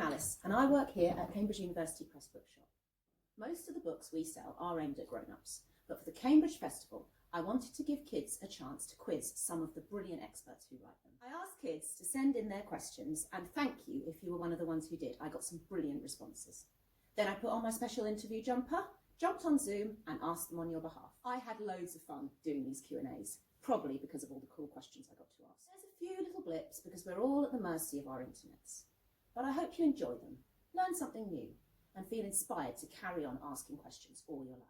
Alice, and I work here at Cambridge University Press Bookshop. Most of the books we sell are aimed at grown-ups, but for the Cambridge Festival, I wanted to give kids a chance to quiz some of the brilliant experts who write them. I asked kids to send in their questions, and thank you if you were one of the ones who did. I got some brilliant responses. Then I put on my special interview jumper, jumped on Zoom, and asked them on your behalf. I had loads of fun doing these Q&As, probably because of all the cool questions I got to ask. There's a few little blips because we're all at the mercy of our internets. But I hope you enjoy them, learn something new, and feel inspired to carry on asking questions all your lives.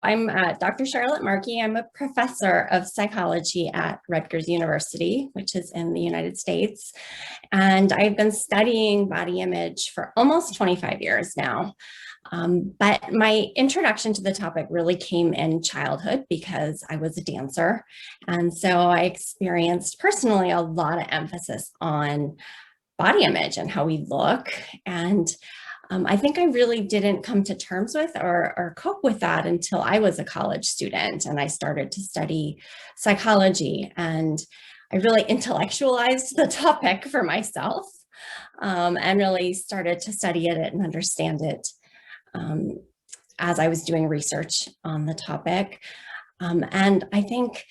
I'm Dr. Charlotte Markey. I'm a professor of psychology at Rutgers University, which is in the United States. And I've been studying body image for almost 25 years now. But my introduction to the topic really came in childhood because I was a dancer. And so I experienced personally a lot of emphasis on body image and how we look. And I think I really didn't come to terms with or cope with that until I was a college student and I started to study psychology, and I really intellectualized the topic for myself and really started to study it and understand it as I was doing research on the topic. And I think,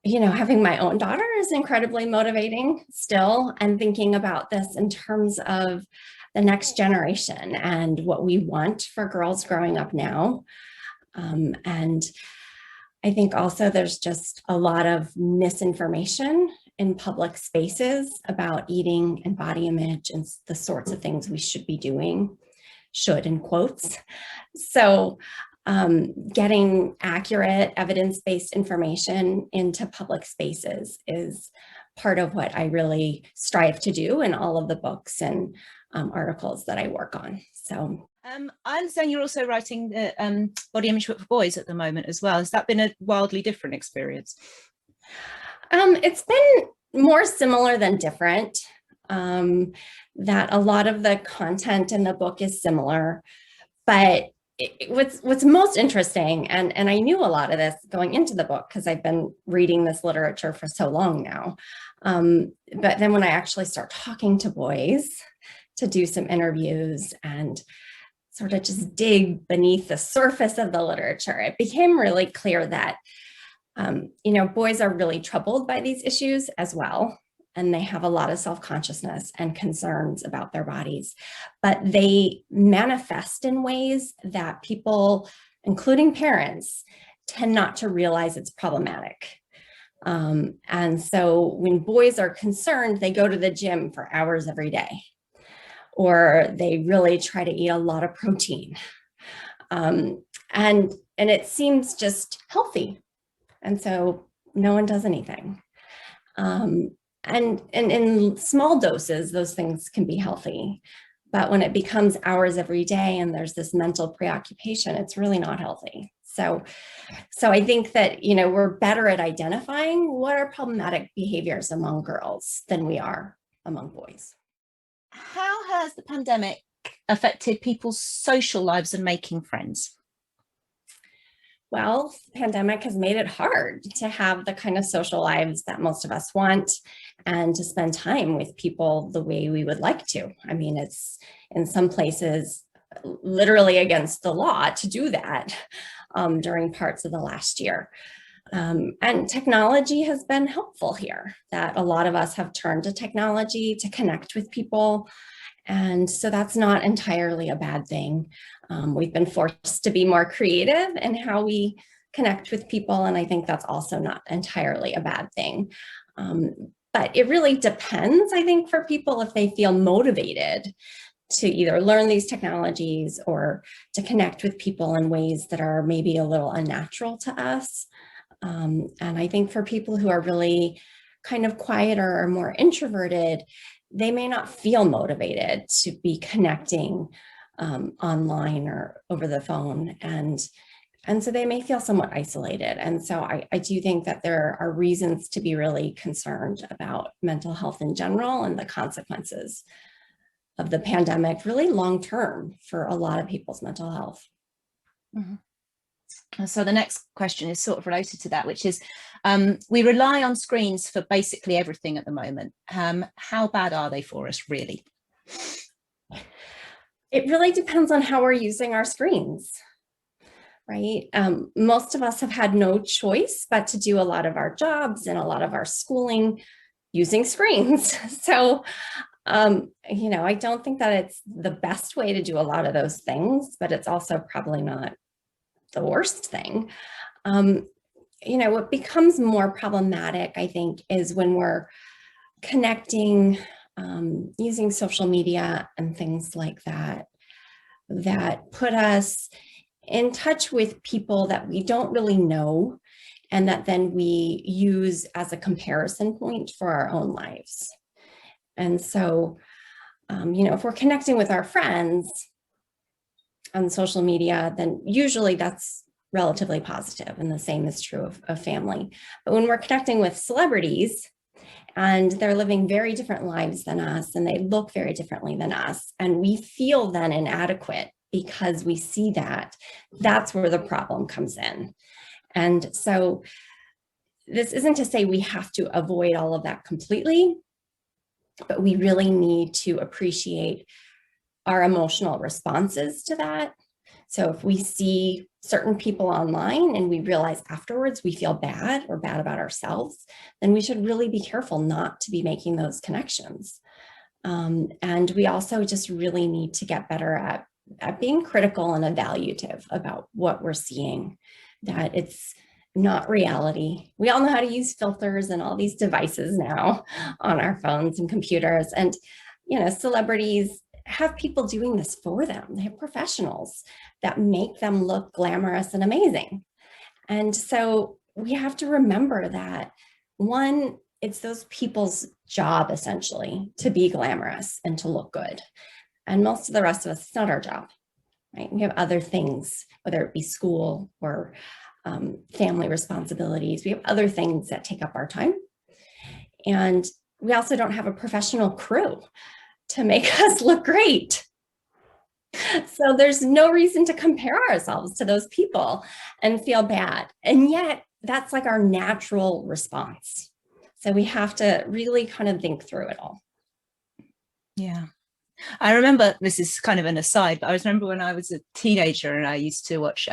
you know, having my own daughter is incredibly motivating still, and thinking about this in terms of the next generation and what we want for girls growing up now. And I think also there's just a lot of misinformation in public spaces about eating and body image and the sorts of things we should be doing, should in quotes. So getting accurate evidence-based information into public spaces is part of what I really strive to do in all of the books and articles that I work on. So I understand you're also writing the body image book for boys at the moment as well. Has that been a wildly different experience? It's been more similar than different. That a lot of the content in the book is similar, but what's most interesting, and I knew a lot of this going into the book because I've been reading this literature for so long now, but then when I actually start talking to boys to do some interviews and sort of just dig beneath the surface of the literature, it became really clear that, you know, boys are really troubled by these issues as well. And they have a lot of self-consciousness and concerns about their bodies, but they manifest in ways that people, including parents, tend not to realize it's problematic. And so when boys are concerned, they go to the gym for hours every day, or they really try to eat a lot of protein. And it seems just healthy. And so no one does anything. And in small doses, those things can be healthy. But when it becomes hours every day and there's this mental preoccupation, it's really not healthy. So I think that, you know, we're better at identifying what are problematic behaviors among girls than we are among boys. How has the pandemic affected people's social lives and making friends? Well, the pandemic has made it hard to have the kind of social lives that most of us want and to spend time with people the way we would like to. I mean, it's in some places literally against the law to do that during parts of the last year. And technology has been helpful here, that a lot of us have turned to technology to connect with people. And so that's not entirely a bad thing. We've been forced to be more creative in how we connect with people. And I think that's also not entirely a bad thing. But it really depends, I think, for people if they feel motivated to either learn these technologies or to connect with people in ways that are maybe a little unnatural to us. And I think for people who are really kind of quieter or more introverted, they may not feel motivated to be connecting online or over the phone. And so they may feel somewhat isolated. And so I do think that there are reasons to be really concerned about mental health in general and the consequences of the pandemic really long term for a lot of people's mental health. Mm-hmm. So the next question is sort of related to that, which is, we rely on screens for basically everything at the moment. How bad are they for us, really? It really depends on how we're using our screens, right? Most of us have had no choice but to do a lot of our jobs and a lot of our schooling using screens. So, you know, I don't think that it's the best way to do a lot of those things, but it's also probably not the worst thing. You know, what becomes more problematic, I think, is when we're connecting using social media and things like that, that put us in touch with people that we don't really know, and that then we use as a comparison point for our own lives. And so, you know, if we're connecting with our friends on social media, then usually that's relatively positive, and the same is true of family. But when we're connecting with celebrities and they're living very different lives than us, and they look very differently than us, and we feel then inadequate because we see that, that's where the problem comes in. And so this isn't to say we have to avoid all of that completely, but we really need to appreciate our emotional responses to that. So if we see certain people online and we realize afterwards we feel bad or bad about ourselves, then we should really be careful not to be making those connections. And we also just really need to get better at being critical and evaluative about what we're seeing, that it's not reality. We all know how to use filters and all these devices now on our phones and computers. And, you know, celebrities have people doing this for them. They have professionals that make them look glamorous and amazing. And so we have to remember that, one, it's those people's job essentially to be glamorous and to look good. And most of the rest of us, it's not our job, right? We have other things, whether it be school or family responsibilities. We have other things that take up our time. And we also don't have a professional crew to make us look great. So there's no reason to compare ourselves to those people and feel bad. And yet that's like our natural response. So we have to really kind of think through it all. Yeah. I remember, this is kind of an aside, but I remember when I was a teenager and I used to watch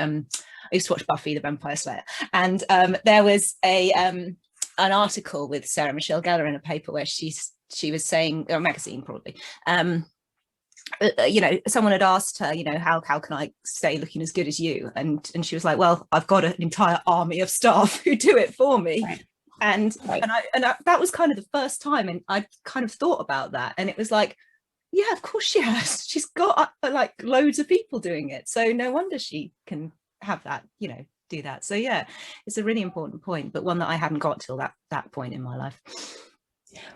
Buffy the Vampire Slayer, and there was an article with Sarah Michelle Gellar in a paper where she was saying, or a magazine probably, you know, someone had asked her, you know, how can I stay looking as good as you? And she was like, well, I've got an entire army of staff who do it for me. Right. And that was kind of the first time, and I kind of thought about that, and it was like, yeah, of course she has. She's got like loads of people doing it. So no wonder she can have that, you know, do that. So yeah, it's a really important point, but one that I hadn't got till that point in my life.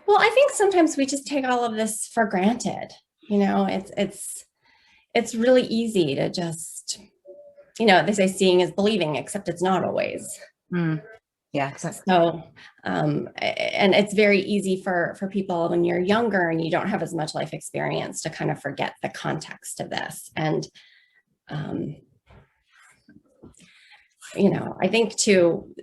Well, I think sometimes we just take all of this for granted. You know, it's really easy to just, you know, they say seeing is believing, except it's not always. Yeah, exactly. So, and it's very easy for people when you're younger and you don't have as much life experience to kind of forget the context of this. And, you know, I think too,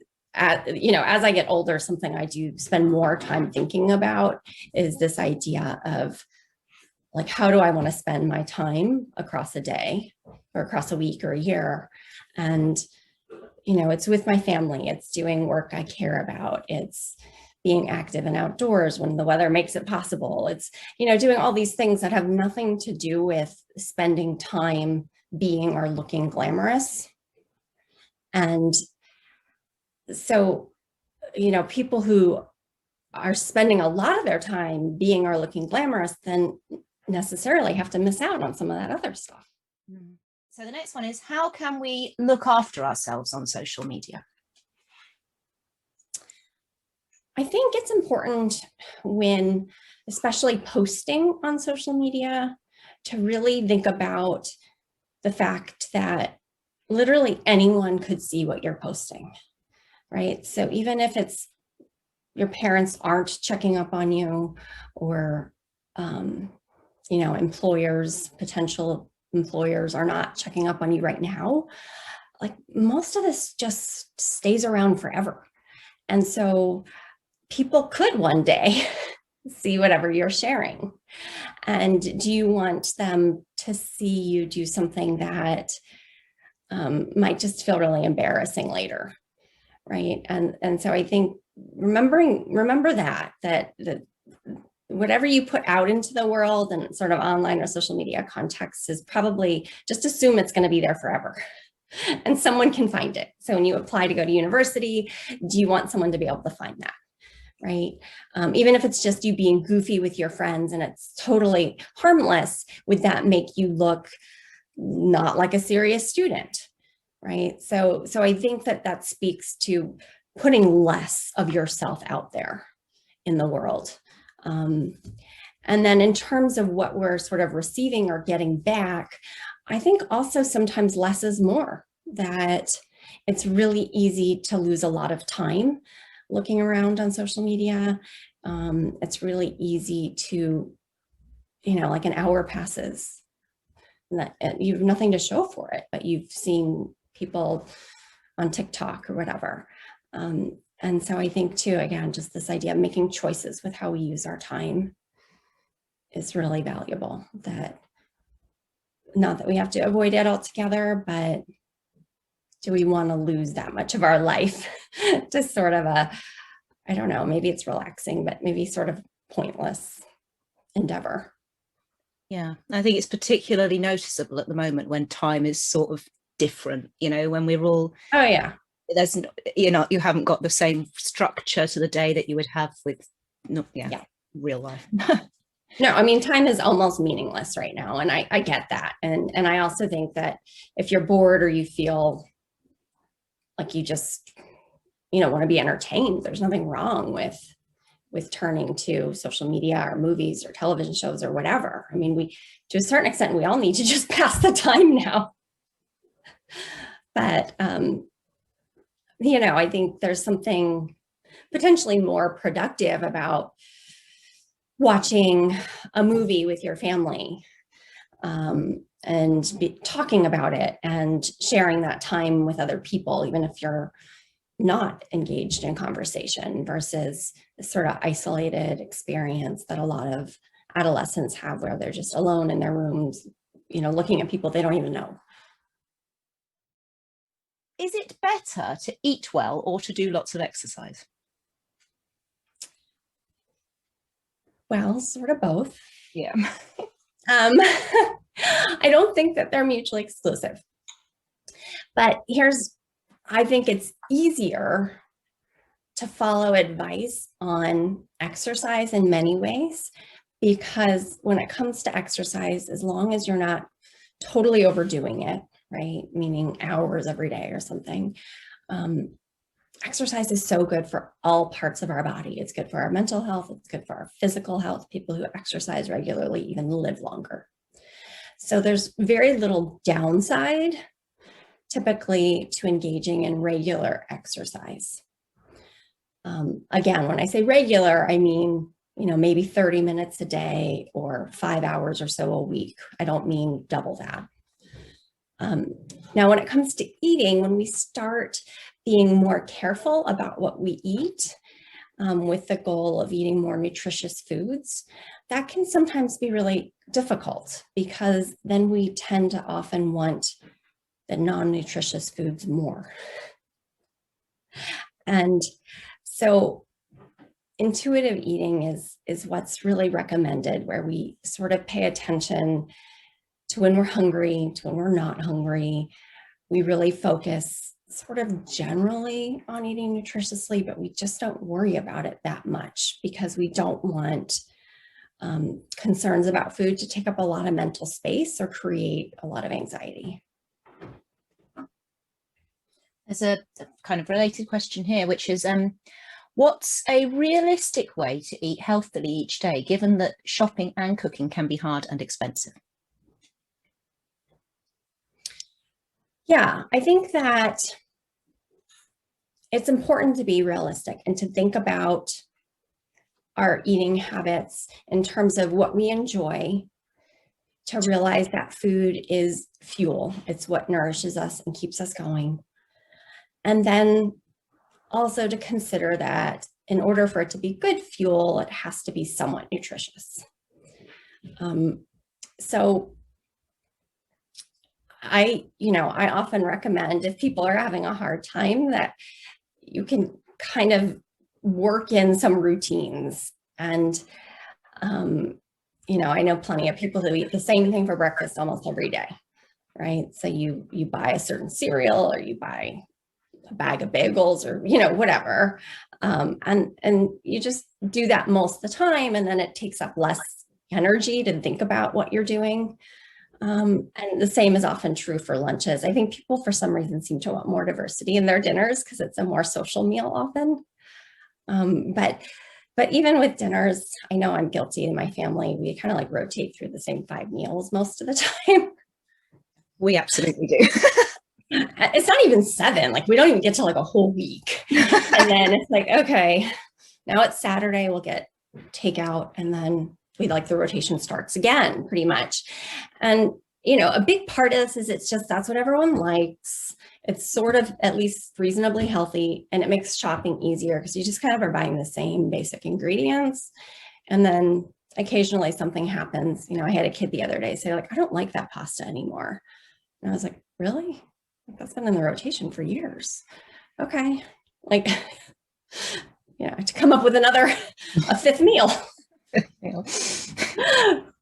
you know, as I get older, something I do spend more time thinking about is this idea of like, how do I want to spend my time across a day or across a week or a year? And you know, it's with my family, it's doing work I care about, it's being active and outdoors when the weather makes it possible. It's, you know, doing all these things that have nothing to do with spending time being or looking glamorous. And so, you know, people who are spending a lot of their time being or looking glamorous then necessarily have to miss out on some of that other stuff. So the next one is, how can we look after ourselves on social media? I think it's important when, especially posting on social media, to really think about the fact that literally anyone could see what you're posting, right? So even if it's your parents aren't checking up on you, or, you know, potential employers are not checking up on you right now, like most of this just stays around forever. And so people could one day see whatever you're sharing. And do you want them to see you do something that might just feel really embarrassing later, right? And so I think remember that whatever you put out into the world and sort of online or social media context is probably, just assume it's going to be there forever. And someone can find it. So when you apply to go to university, do you want someone to be able to find that? Right? Even if it's just you being goofy with your friends and it's totally harmless, would that make you look not like a serious student? Right? So I think that speaks to putting less of yourself out there in the world. And then in terms of what we're sort of receiving or getting back, I think also sometimes less is more, that it's really easy to lose a lot of time looking around on social media. It's really easy to, like an hour passes and you have nothing to show for it, but you've seen people on TikTok or whatever. And so I think too, again, just this idea of making choices with how we use our time is really valuable. That not that we have to avoid it altogether, but do we want to lose that much of our life to sort of I don't know, maybe it's relaxing, but maybe sort of pointless endeavor. Yeah, I think it's particularly noticeable at the moment when time is sort of different, when we're all, oh yeah, there's, you haven't got the same structure to the day that you would have with real life. No, I mean, time is almost meaningless right now. And I get that. And I also think that if you're bored or you feel like you just, want to be entertained, there's nothing wrong with turning to social media or movies or television shows or whatever. I mean, to a certain extent, we all need to just pass the time now. But, I think there's something potentially more productive about watching a movie with your family and talking about it and sharing that time with other people, even if you're not engaged in conversation, versus this sort of isolated experience that a lot of adolescents have where they're just alone in their rooms, looking at people they don't even know. Is it better to eat well or to do lots of exercise? Well, sort of both. Yeah. I don't think that they're mutually exclusive. But I think it's easier to follow advice on exercise in many ways, because when it comes to exercise, as long as you're not totally overdoing it, right? Meaning hours every day or something, exercise is so good for all parts of our body. It's good for our mental health. It's good for our physical health. People who exercise regularly even live longer. So there's very little downside typically to engaging in regular exercise. Again, when I say regular, I mean, maybe 30 minutes a day or 5 hours or so a week. I don't mean double that. Now, when it comes to eating, when we start being more careful about what we eat, with the goal of eating more nutritious foods, that can sometimes be really difficult, because then we tend to often want the non-nutritious foods more. And so intuitive eating is what's really recommended, where we sort of pay attention to when we're hungry, to when we're not hungry. We really focus sort of generally on eating nutritiously, but we just don't worry about it that much, because we don't want concerns about food to take up a lot of mental space or create a lot of anxiety. There's a kind of related question here, which is, what's a realistic way to eat healthily each day, given that shopping and cooking can be hard and expensive? Yeah, I think that it's important to be realistic and to think about our eating habits in terms of what we enjoy to realize that food is fuel. It's what nourishes us and keeps us going. And then also to consider that in order for it to be good fuel, it has to be somewhat nutritious. So I often recommend, if people are having a hard time, that you can kind of work in some routines. And, I know plenty of people who eat the same thing for breakfast almost every day, right? So you buy a certain cereal, or you buy a bag of bagels, or, whatever. And you just do that most of the time. And then it takes up less energy to think about what you're doing. And the same is often true for lunches. I think people, for some reason, seem to want more diversity in their dinners because it's a more social meal often. But even with dinners, I know I'm guilty in my family. We kind of like rotate through the same 5 meals most of the time. We absolutely do. It's not even 7. Like, we don't even get to like a whole week. And then it's like, okay, now it's Saturday, we'll get takeout, and then the rotation starts again, pretty much. And, a big part of this is that's what everyone likes. It's sort of at least reasonably healthy, and it makes shopping easier because you just kind of are buying the same basic ingredients. And then occasionally something happens. I had a kid the other day say, like, I don't like that pasta anymore. And I was like, really? That's been in the rotation for years. Okay. Like, to come up with a 5th meal.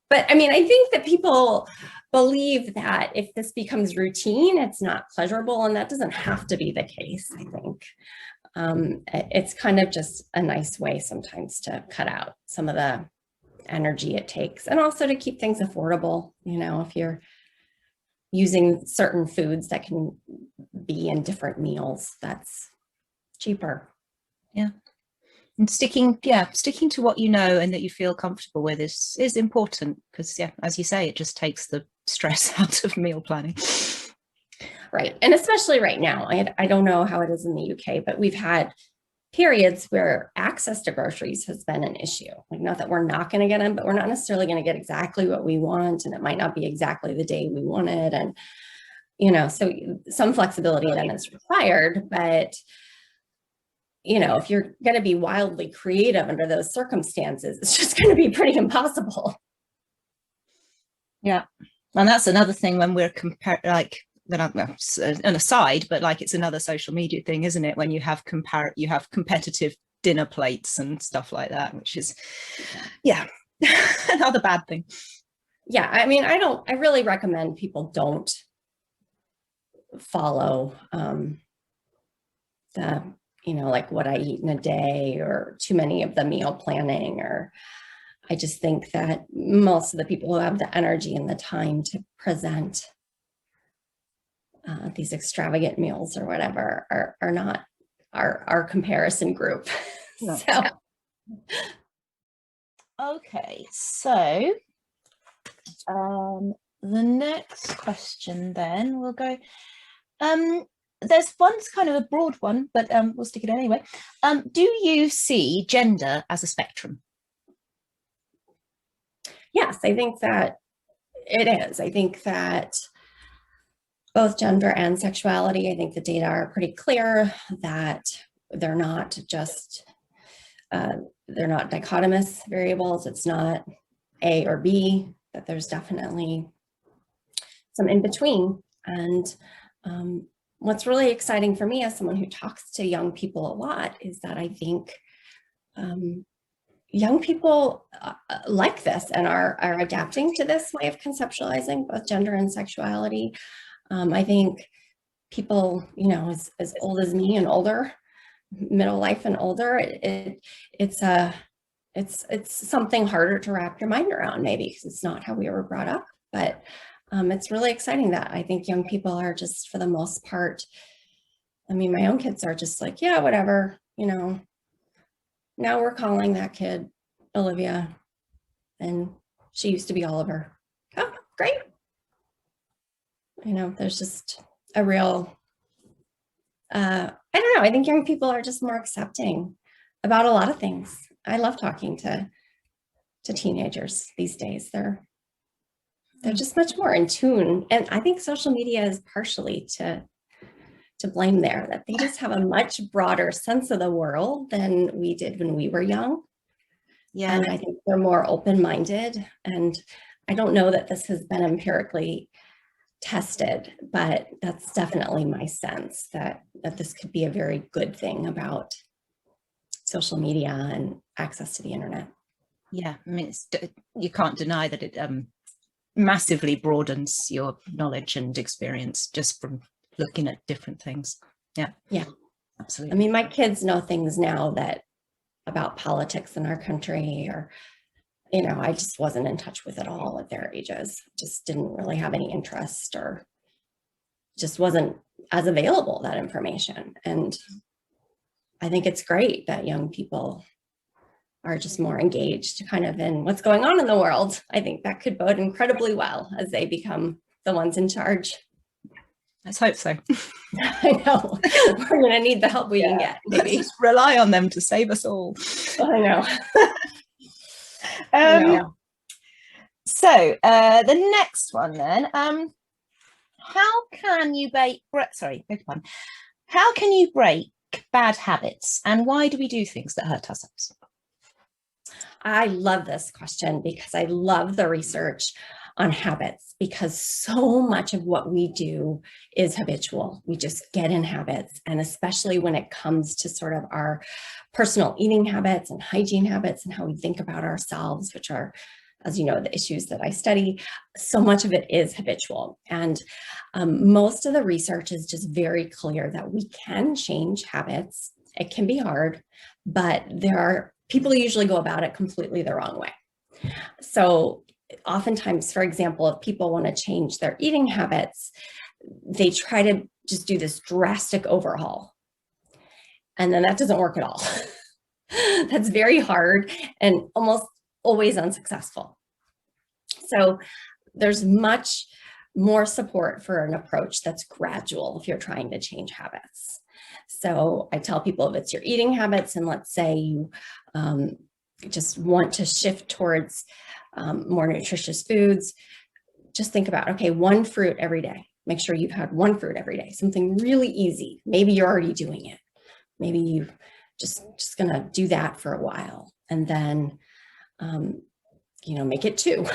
But I mean, I think that people believe that if this becomes routine, it's not pleasurable, and that doesn't have to be the case. I think it's kind of just a nice way sometimes to cut out some of the energy it takes, and also to keep things affordable. If you're using certain foods that can be in different meals, that's cheaper. Yeah. And sticking to what you know and that you feel comfortable with is important, because, as you say, it just takes the stress out of meal planning. Right. And especially right now, I don't know how it is in the UK, but we've had periods where access to groceries has been an issue. Like, not that we're not going to get them, but we're not necessarily going to get exactly what we want. And it might not be exactly the day we want it. And, so some flexibility then is required. But, if you're going to be wildly creative under those circumstances, it's just going to be pretty impossible. Yeah. And that's another thing when we're an aside, but like, it's another social media thing, isn't it? When you have competitive dinner plates and stuff like that, which is, another bad thing. Yeah. I mean, I really recommend people don't follow like what I eat in a day, or too many of the meal planning, or I just think that most of the people who have the energy and the time to present these extravagant meals or whatever are not our comparison group. No. So. Okay, so the next question then we'll go. There's one's kind of a broad one, but we'll stick it anyway. Do you see gender as a spectrum? Yes, I think that it is. I think that both gender and sexuality, I think the data are pretty clear that they're not just, they're not dichotomous variables. It's not A or B, that there's definitely some in between. And what's really exciting for me as someone who talks to young people a lot is that I think young people like this and are adapting to this way of conceptualizing both gender and sexuality. I think people, as old as me and older, middle life and older, it's something harder to wrap your mind around, maybe because it's not how we were brought up. But it's really exciting that I think young people are just, for the most part, I mean, my own kids are just like, yeah, whatever, now we're calling that kid Olivia and she used to be Oliver. Oh, great. There's just a real, I don't know, I think young people are just more accepting about a lot of things. I love talking to teenagers these days. They're just much more in tune. And I think social media is partially to blame there, that they just have a much broader sense of the world than we did when we were young. Yeah. And I think they're more open-minded. And I don't know that this has been empirically tested, but that's definitely my sense that this could be a very good thing about social media and access to the internet. Yeah, I mean, you can't deny that it massively broadens your knowledge and experience just from looking at different things. Yeah, absolutely. I mean, my kids know things now that about politics in our country, or, you know, I just wasn't in touch with at all at their ages. Just didn't really have any interest, or just wasn't as available, that information. And I think it's great that young people are just more engaged kind of in what's going on in the world. I think that could bode incredibly well as they become the ones in charge. Let's hope so. I know. We're going to need the help we can get. Maybe. Let's just rely on them to save us all. I know. So the next one then, how can you break bad habits, and why do we do things that hurt ourselves? I love this question because I love the research on habits, because so much of what we do is habitual. We just get in habits. And especially when it comes to sort of our personal eating habits and hygiene habits and how we think about ourselves, which are, as you know, the issues that I study, so much of it is habitual. And most of the research is just very clear that we can change habits. It can be hard, but there are people usually go about it completely the wrong way. So oftentimes, for example, if people want to change their eating habits, they try to just do this drastic overhaul. And then that doesn't work at all. That's very hard and almost always unsuccessful. So there's much more support for an approach that's gradual if you're trying to change habits. So I tell people, if it's your eating habits, and let's say you just want to shift towards more nutritious foods, just think about, okay, one fruit every day. Make sure you've had one fruit every day, something really easy. Maybe you're already doing it. Maybe you just gonna do that for a while, and then, make it two.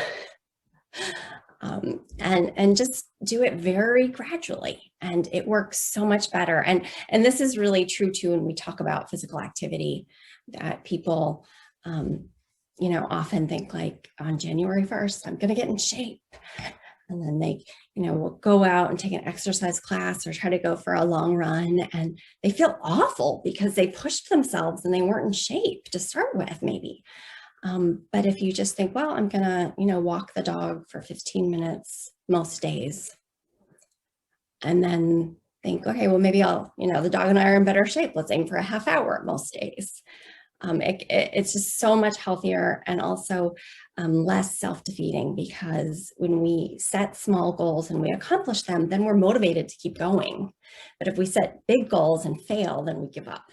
And just do it very gradually, and it works so much better. And this is really true too when we talk about physical activity, that people, often think like, on January 1st, I'm going to get in shape. And then they, will go out and take an exercise class or try to go for a long run, and they feel awful because they pushed themselves and they weren't in shape to start with, maybe. But if you just think, well, I'm gonna, walk the dog for 15 minutes most days, and then think, okay, well, maybe I'll, the dog and I are in better shape. Let's aim for a half hour most days. It's just so much healthier, and also less self-defeating, because when we set small goals and we accomplish them, then we're motivated to keep going. But if we set big goals and fail, then we give up.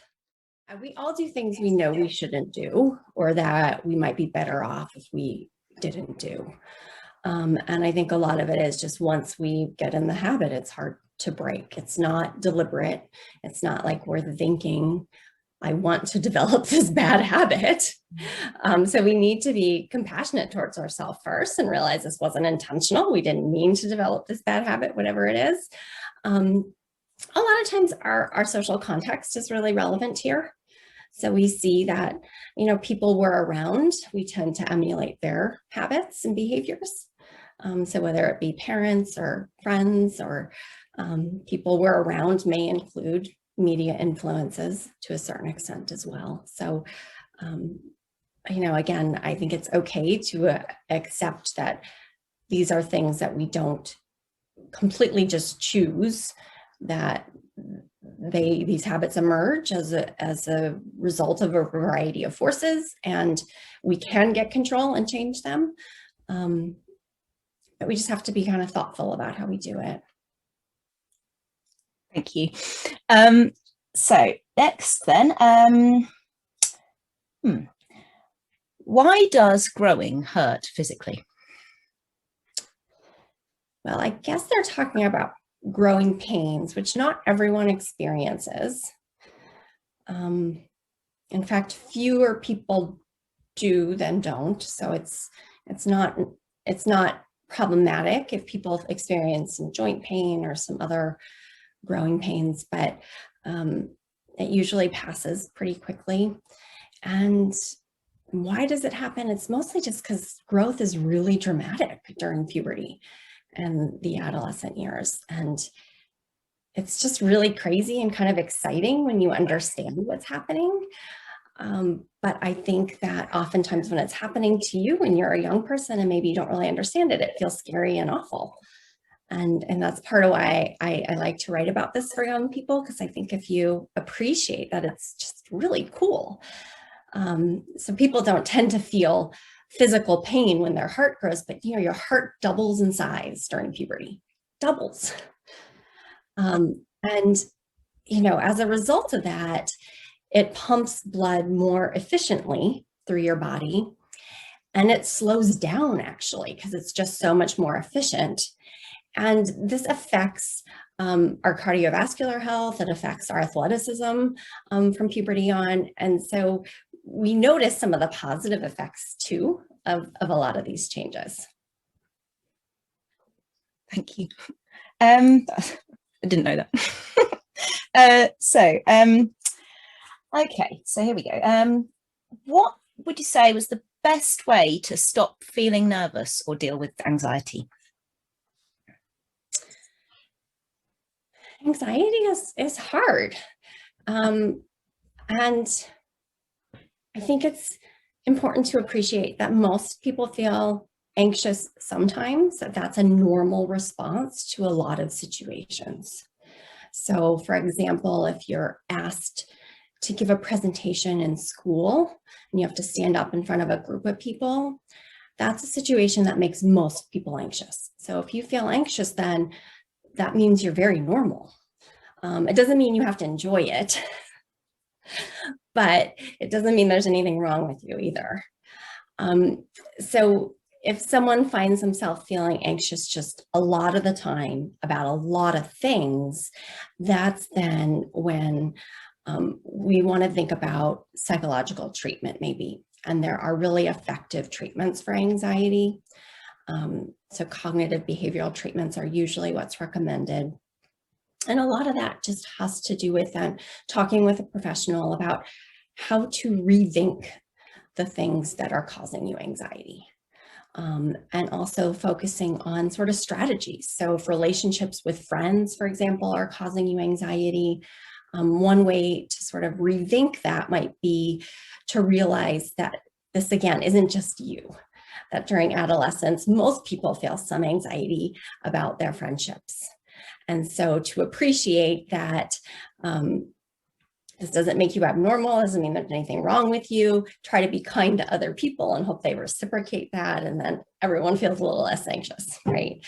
We all do things we know we shouldn't do, or that we might be better off if we didn't do. And I think a lot of it is just, once we get in the habit, it's hard to break. It's not deliberate. It's not like we're thinking, I want to develop this bad habit. So we need to be compassionate towards ourselves first and realize this wasn't intentional. We didn't mean to develop this bad habit, whatever it is. A lot of times our social context is really relevant here. So we see that, people we're around, we tend to emulate their habits and behaviors. So whether it be parents or friends or people we're around may include media influences to a certain extent as well. So, again, I think it's okay to accept that these are things that we don't completely just choose, that these habits emerge as a result of a variety of forces, and we can get control and change them. But we just have to be kind of thoughtful about how we do it. Thank you. So next then, why does growing hurt physically? Well, I guess they're talking about growing pains, which not everyone experiences. In fact, fewer people do than don't. So it's not problematic if people experience some joint pain or some other growing pains, but it usually passes pretty quickly. And why does it happen? It's mostly just because growth is really dramatic during puberty and the adolescent years. And it's just really crazy and kind of exciting when you understand what's happening. But I think that oftentimes when it's happening to you when you're a young person and maybe you don't really understand it, it feels scary and awful. And that's part of why I like to write about this for young people, because I think if you appreciate that, it's just really cool. So people don't tend to feel physical pain when their heart grows, but your heart doubles in size during puberty, doubles. And as a result of that, it pumps blood more efficiently through your body, and it slows down actually because it's just so much more efficient. And this affects our cardiovascular health. It affects our athleticism from puberty on. And so we notice some of the positive effects too of a lot of these changes. Thank you. I didn't know that. Okay, so here we go. What would you say was the best way to stop feeling nervous or deal with anxiety? Anxiety is hard. And I think it's important to appreciate that most people feel anxious sometimes. That's a normal response to a lot of situations. So for example, if you're asked to give a presentation in school and you have to stand up in front of a group of people, that's a situation that makes most people anxious. So if you feel anxious, then that means you're very normal. It doesn't mean you have to enjoy it, but it doesn't mean there's anything wrong with you either. So if someone finds themselves feeling anxious just a lot of the time about a lot of things, that's then when we want to think about psychological treatment maybe. And there are really effective treatments for anxiety. So cognitive behavioral treatments are usually what's recommended. And a lot of that just has to do with talking with a professional about how to rethink the things that are causing you anxiety. And also focusing on sort of strategies. So if relationships with friends, for example, are causing you anxiety, one way to sort of rethink that might be to realize that this, again, isn't just you. That during adolescence, most people feel some anxiety about their friendships. And so to appreciate that this doesn't make you abnormal, doesn't mean there's anything wrong with you, try to be kind to other people and hope they reciprocate that, and then everyone feels a little less anxious, right?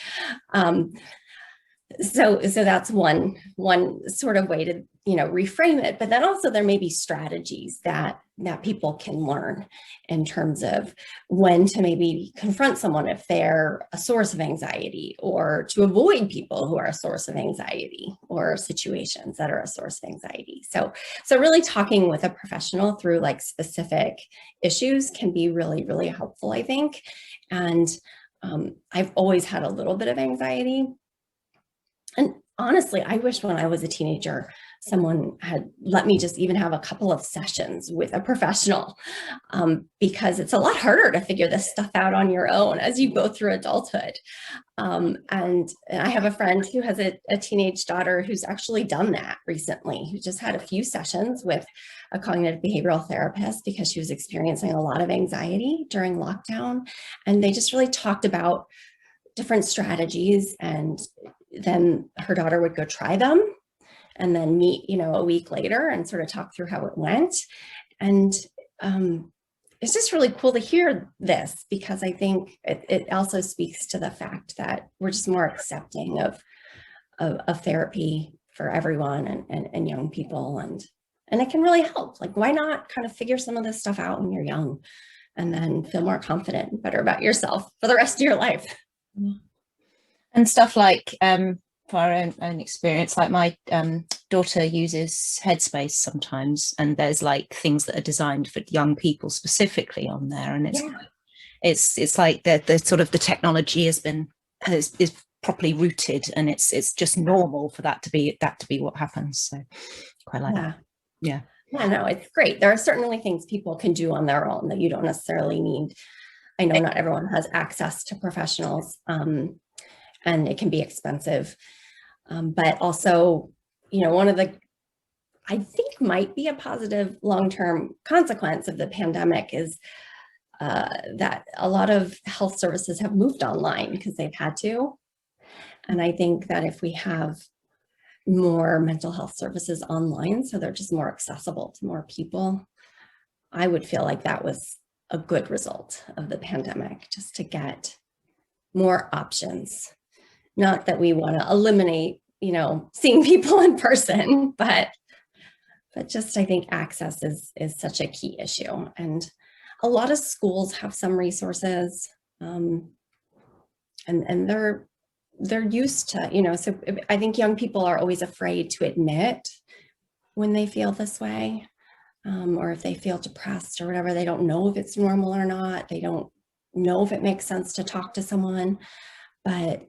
So that's one sort of way to reframe it. But then also there may be strategies that people can learn in terms of when to maybe confront someone if they're a source of anxiety, or to avoid people who are a source of anxiety, or situations that are a source of anxiety. So really talking with a professional through like specific issues can be really, really helpful, I think. And I've always had a little bit of anxiety. And honestly, I wish when I was a teenager, someone had let me just even have a couple of sessions with a professional, because it's a lot harder to figure this stuff out on your own as you go through adulthood. And I have a friend who has a teenage daughter who's actually done that recently, who just had a few sessions with a cognitive behavioral therapist because she was experiencing a lot of anxiety during lockdown. And they just really talked about different strategies, and then her daughter would go try them and then meet, a week later and sort of talk through how it went. And it's just really cool to hear this, because I think it also speaks to the fact that we're just more accepting of therapy for everyone and young people. And it can really help. Like, why not kind of figure some of this stuff out when you're young and then feel more confident and better about yourself for the rest of your life? And stuff like, for our own experience, like my daughter uses Headspace sometimes, and there's like things that are designed for young people specifically on there, and it's like the sort of the technology is properly rooted, and it's just normal for that to be what happens. So quite like that. Yeah. Yeah, no, it's great. There are certainly things people can do on their own that you don't necessarily need. I know not everyone has access to professionals, and it can be expensive. But also, one of the, I think might be a positive long-term consequence of the pandemic is that a lot of health services have moved online because they've had to. And I think that if we have more mental health services online, so they're just more accessible to more people, I would feel like that was a good result of the pandemic, just to get more options. Not that we want to eliminate, seeing people in person, but just, I think access is such a key issue. And a lot of schools have some resources, and they're used to, so I think young people are always afraid to admit when they feel this way, or if they feel depressed or whatever. They don't know if it's normal or not. They don't know if it makes sense to talk to someone, but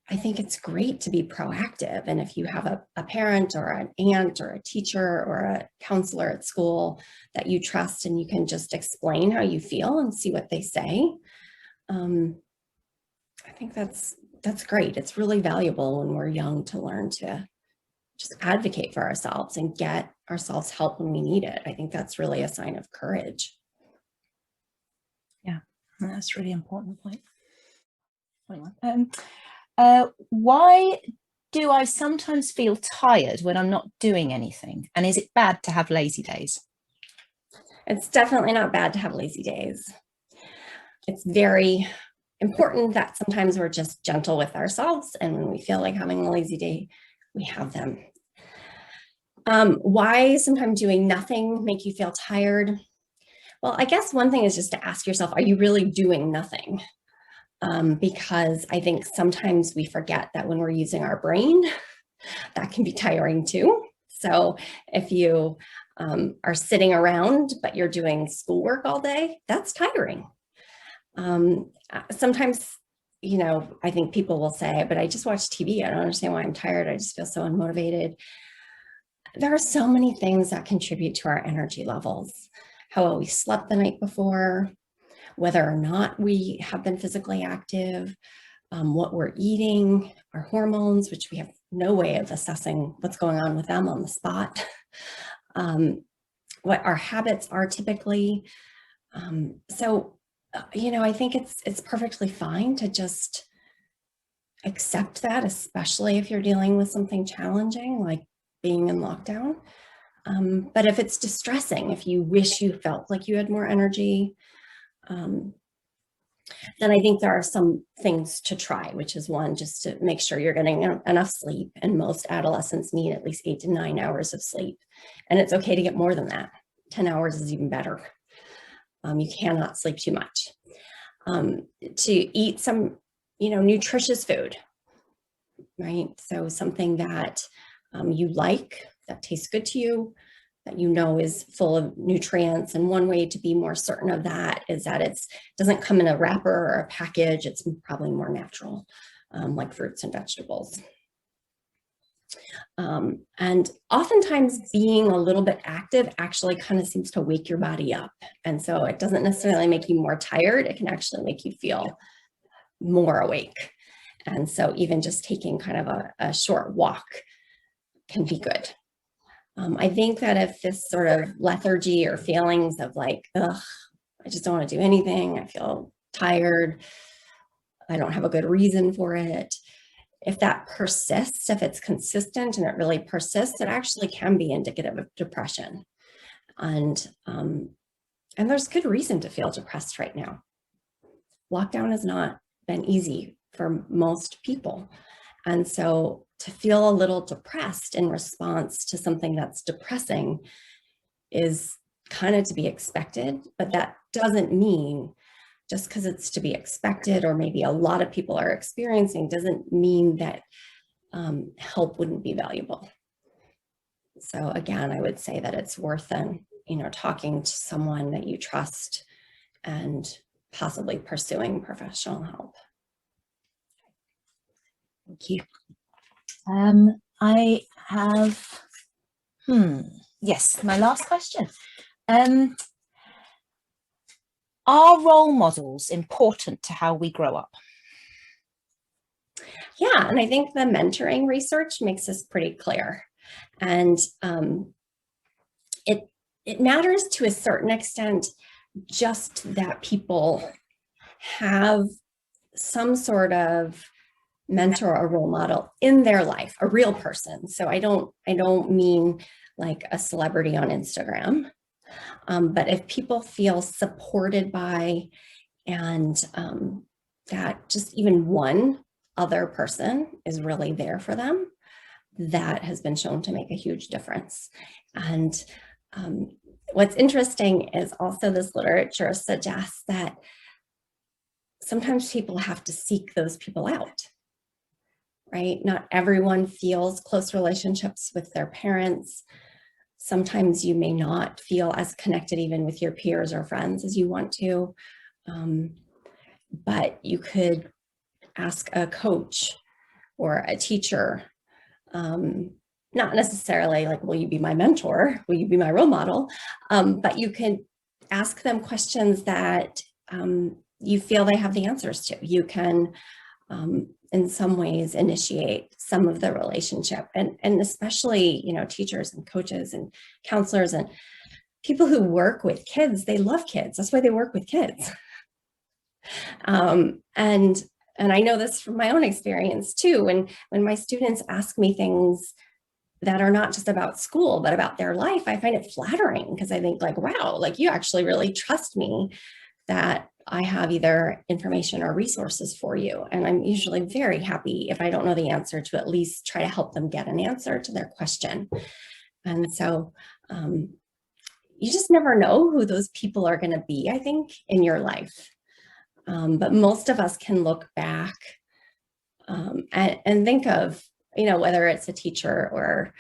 I think it's great to be proactive. And if you have a parent or an aunt or a teacher or a counselor at school that you trust, and you can just explain how you feel and see what they say, I think that's great. It's really valuable when we're young to learn to just advocate for ourselves and get ourselves help when we need it. I think that's really a sign of courage. Yeah, that's a really important point. Why do I sometimes feel tired when I'm not doing anything? And is it bad to have lazy days? It's definitely not bad to have lazy days. It's very important that sometimes we're just gentle with ourselves, and when we feel like having a lazy day, we have them. Why sometimes doing nothing make you feel tired? Well, I guess one thing is just to ask yourself, are you really doing nothing? Because I think sometimes we forget that when we're using our brain, that can be tiring too. So if you are sitting around, but you're doing schoolwork all day, that's tiring. Sometimes, I think people will say, but I just watch TV. I don't understand why I'm tired. I just feel so unmotivated. There are so many things that contribute to our energy levels. How well we slept the night before, whether or not we have been physically active, what we're eating, our hormones, which we have no way of assessing what's going on with them on the spot, what our habits are typically. So, I think it's perfectly fine to just accept that, especially if you're dealing with something challenging like being in lockdown. But if it's distressing, if you wish you felt like you had more energy, then I think there are some things to try, which is one, just to make sure you're getting enough sleep. And most adolescents need at least 8 to 9 hours of sleep. And it's okay to get more than that. 10 hours is even better. You cannot sleep too much. To eat some, nutritious food, right? So something that you like, that tastes good to you, that is full of nutrients. And one way to be more certain of that is that it doesn't come in a wrapper or a package. It's probably more natural, like fruits and vegetables. And oftentimes being a little bit active actually kind of seems to wake your body up. And so it doesn't necessarily make you more tired. It can actually make you feel more awake. And so even just taking kind of a short walk can be good. I think that if this sort of lethargy or feelings of like, ugh, I just don't want to do anything, I feel tired, I don't have a good reason for it, if that persists, if it's consistent and it really persists, it actually can be indicative of depression. And there's good reason to feel depressed right now. Lockdown has not been easy for most people. And so to feel a little depressed in response to something that's depressing is kind of to be expected, but that doesn't mean just because it's to be expected, or maybe a lot of people are experiencing, doesn't mean that help wouldn't be valuable. So again, I would say that it's worth then, talking to someone that you trust and possibly pursuing professional help. Thank you. I have, yes, my last question. Are role models important to how we grow up? Yeah, and I think the mentoring research makes this pretty clear. And it matters to a certain extent, just that people have some sort of mentor or role model in their life, a real person. So I don't mean like a celebrity on Instagram, but if people feel supported by, and that just even one other person is really there for them, that has been shown to make a huge difference. And what's interesting is also this literature suggests that sometimes people have to seek those people out, right? Not everyone feels close relationships with their parents. Sometimes you may not feel as connected even with your peers or friends as you want to, but you could ask a coach or a teacher, not necessarily like, will you be my mentor? Will you be my role model? But you can ask them questions that you feel they have the answers to. You can, in some ways, initiate some of the relationship, and especially, teachers and coaches and counselors and people who work with kids. They love kids. That's why they work with kids. And I know this from my own experience too. When my students ask me things that are not just about school, but about their life, I find it flattering, because I think like, wow, like you actually really trust me that I have either information or resources for you. And I'm usually very happy, if I don't know the answer, to at least try to help them get an answer to their question. And so you just never know who those people are going to be, I think, in your life. But most of us can look back and think of, whether it's a teacher or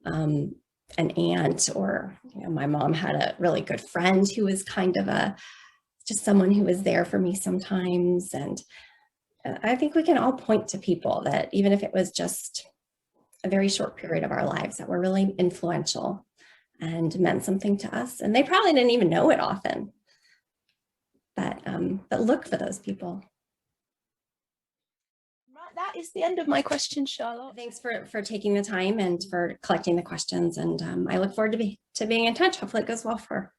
an aunt, or, my mom had a really good friend who was kind of just someone who was there for me sometimes. And I think we can all point to people that, even if it was just a very short period of our lives, that were really influential and meant something to us. And they probably didn't even know it often, but look for those people. That is the end of my question, Charlotte. Thanks for taking the time and for collecting the questions. And I look forward to being in touch. Hopefully it goes well for.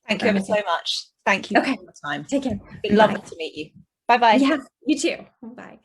Thank you ever so much. Thank you for your time. Take care. It's been lovely to meet you. Bye-bye. Yeah, you too. Bye.